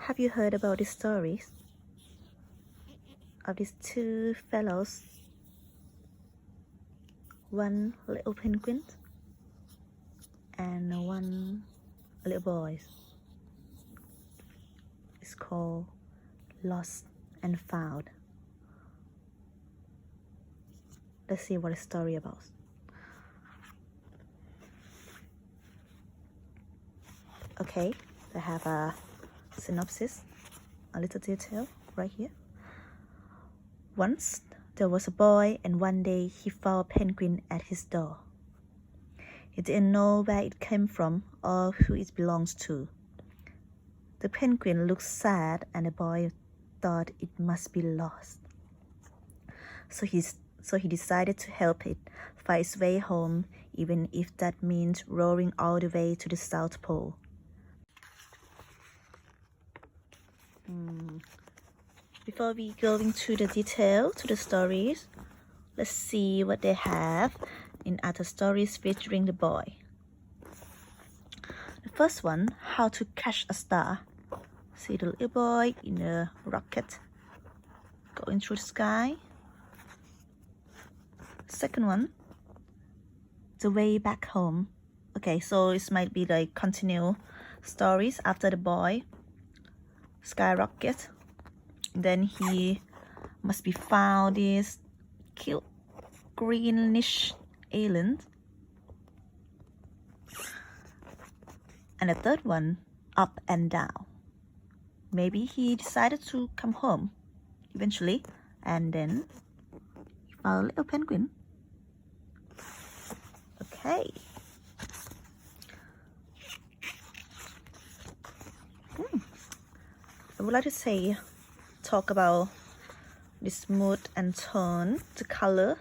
Have you heard about the stories of these two fellows? One little penguin and one little boy. It's called Lost and Found. Let's see what the story about. Okay, I have a synopsis, a little detail right here. Once there was a boy, and one day he found a penguin at his door. He didn't know where it came from or who it belongs to. The penguin looked sad, and the boy thought it must be lost. So he decided to help it find its way home, even if that means rowing all the way to the South Pole. Before we go into the detail to the stories, let's see what they have in other stories featuring the boy. The first one, How to Catch a Star. See the little boy in a rocket going through the sky. Second one, The Way Back Home. Okay, so it might be like continue stories after the boy skyrocket. Then he must be found this cute greenish alien. And the third one, Up and Down. Maybe he decided to come home eventually, and then he found a little penguin. Okay. I would like to talk about this mood and tone, the color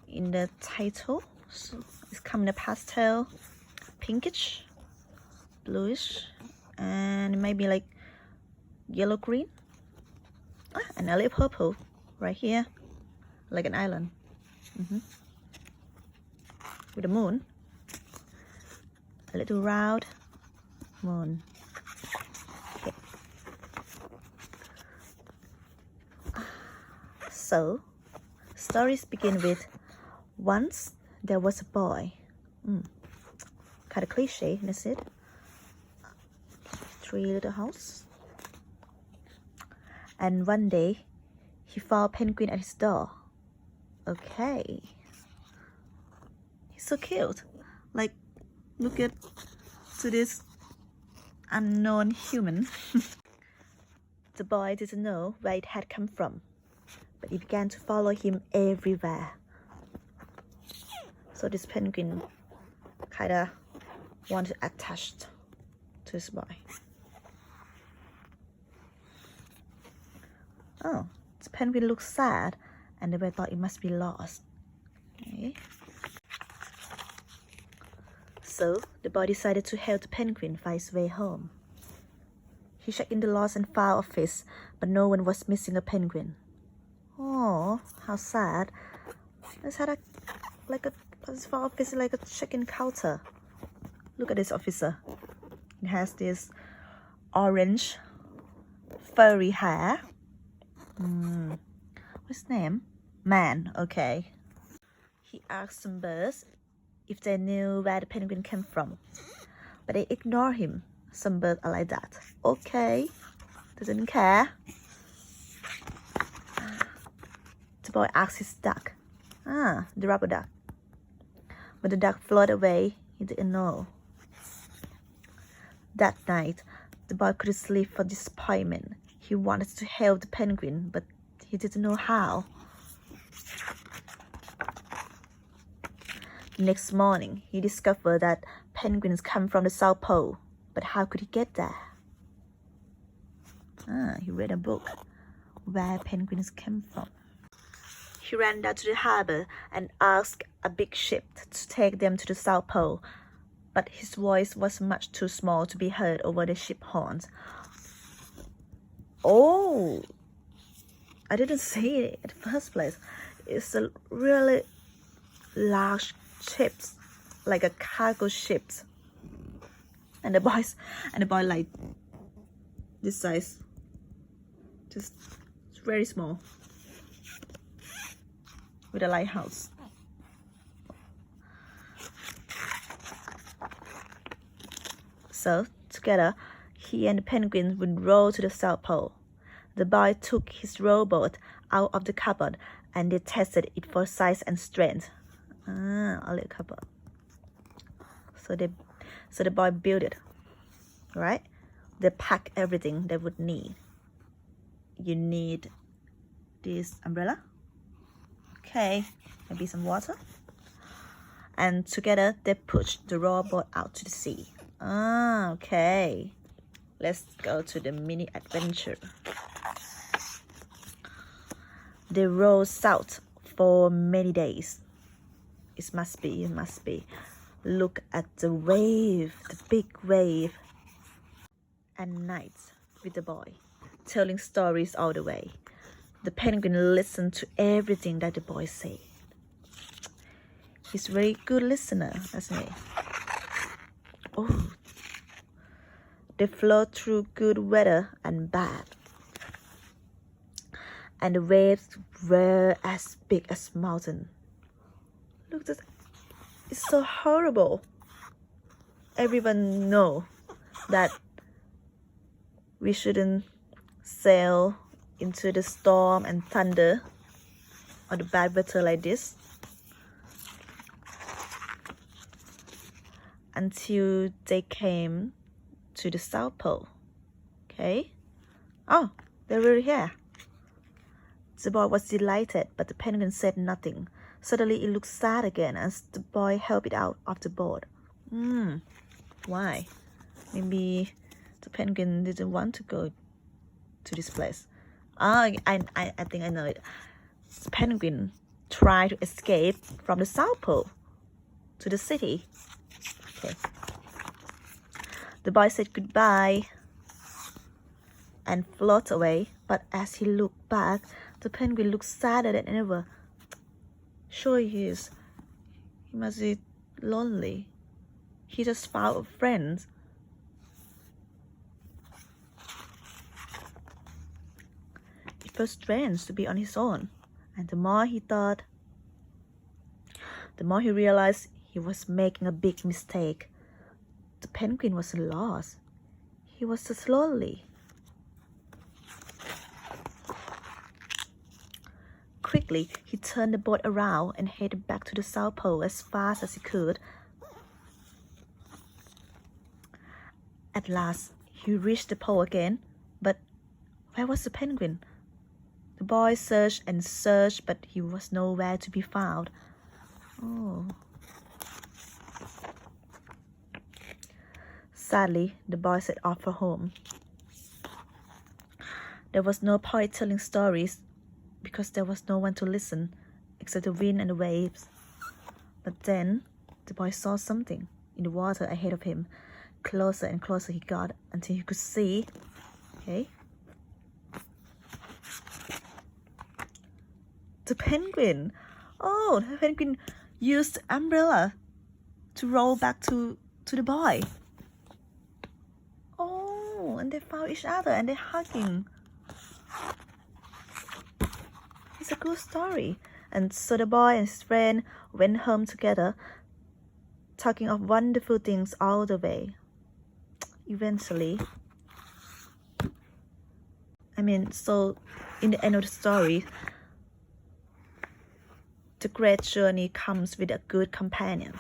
in the title. So it's coming in a pastel, pinkish, bluish, and maybe like yellow green, and a little purple right here, like an island, with a moon, a little round moon. So, stories begin with, once there was a boy. Kind of cliche, isn't it? 3 little house. And one day, he found a penguin at his door. Okay. He's so cute. Like, look at to this unknown human. The boy didn't know where it had come from, but it began to follow him everywhere. So this penguin kind of wanted to attach to this boy. Oh, the penguin looked sad, and the boy thought it must be lost. Okay. So the boy decided to help the penguin find his way home. He checked in the lost and found office, but no one was missing a penguin. Oh, how sad. Let's have this office like a check-in counter. Look at this officer. It has this orange furry hair. What's his name? Man, okay. He asked some birds if they knew where the penguin came from, but they ignored him. Some birds are like that. Okay, doesn't care. The boy asked his duck. The rubber duck. When the duck floated away, he didn't know. That night, the boy couldn't sleep for disappointment. He wanted to help the penguin, but he didn't know how. The next morning, he discovered that penguins come from the South Pole. But how could he get there? He read a book where penguins came from. He ran down to the harbor and asked a big ship to take them to the South Pole, but his voice was much too small to be heard over the ship horns. Oh, I didn't see it at first place. It's a really large ship, like a cargo ship. And the boy like this size, just very small, with a lighthouse. So together, he and the penguin would row to the South Pole. The boy took his rowboat out of the cupboard and they tested it for size and strength. A little cupboard. So the boy built it, right? They packed everything they would need. You need this umbrella, okay, maybe some water, and together they pushed the rowboat out to the sea. Okay, let's go to the mini adventure. They rowed south for many days. It must be. Look at the wave, the big wave. And nights with the boy, telling stories all the way. The penguin listened to everything that the boy said. He's a very good listener, isn't he? Oh, they float through good weather and bad. And the waves were as big as mountains. Look at that. It's so horrible. Everyone knows that we shouldn't sail into the storm and thunder or the bad weather like this until they came to the South Pole. Okay? Oh, they were here. The boy was delighted, but the penguin said nothing. Suddenly it looked sad again as the boy helped it out of the boat. Why? Maybe the penguin didn't want to go to this place. I think I know it. The penguin tried to escape from the South Pole to the city. Okay. The boy said goodbye and floated away, but as he looked back, the penguin looked sadder than ever. Sure he is. He must be lonely. He just found a friend. It felt strange to be on his own, and the more he thought, the more he realized he was making a big mistake. The penguin wasn't lost. He was just lonely. Quickly, he turned the boat around and headed back to the South Pole as fast as he could. At last, he reached the pole again, but where was the penguin? The boy searched and searched, but he was nowhere to be found. Oh. Sadly, the boy set off for home. There was no point telling stories because there was no one to listen except the wind and the waves. But then the boy saw something in the water ahead of him. Closer and closer he got until he could see. Okay. The penguin. Oh, the penguin used the umbrella to roll back to the boy. Oh, and they found each other and they're hugging. It's a good story. And so the boy and his friend went home together, talking of wonderful things all the way. Eventually, so in the end of the story, the great journey comes with a good companion.